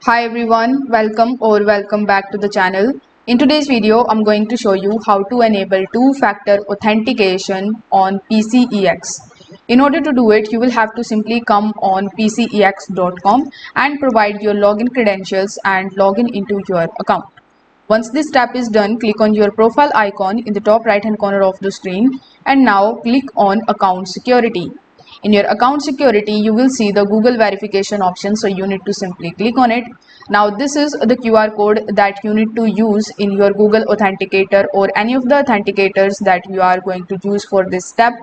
Hi everyone, welcome back to the channel. In today's video, I'm going to show you how to enable two-factor authentication on PCEX. In order to do it, you will have to simply come on PCEX.com and provide your login credentials and login into your account. Once this step is done, click on your profile icon in the top right hand corner of the screen and now click on account security. In your account security, you will see the Google verification option, so you need to simply click on it. Now this is the QR code that you need to use in your Google Authenticator or any of the authenticators that you are going to use for this step.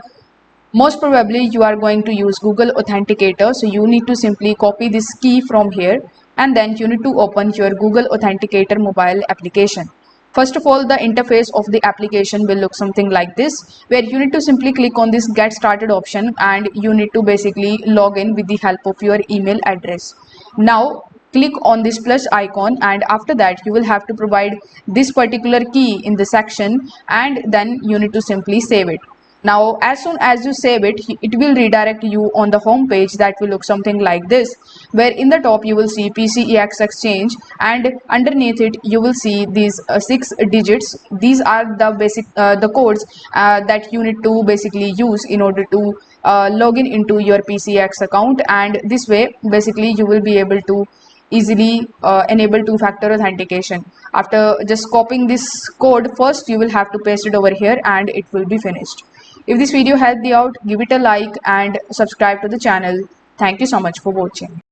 Most probably you are going to use Google Authenticator, so you need to simply copy this key from here and then you need to open your Google Authenticator mobile application. First of all, the interface of the application will look something like this, where you need to simply click on this get started option and you need to basically log in with the help of your email address. Now click on this plus icon and after that you will have to provide this particular key in the section and then you need to simply save it. Now as soon as you save it, it will redirect you on the home page that will look something like this, where in the top you will see PCEX exchange and underneath it you will see these 6 digits. These are the basic the codes that you need to basically use in order to log in into your PCEX account, and this way basically you will be able to easily enable two-factor authentication. After just copying this code, first you will have to paste it over here and it will be finished. If this video helped you out, give it a like and subscribe to the channel. Thank you so much for watching.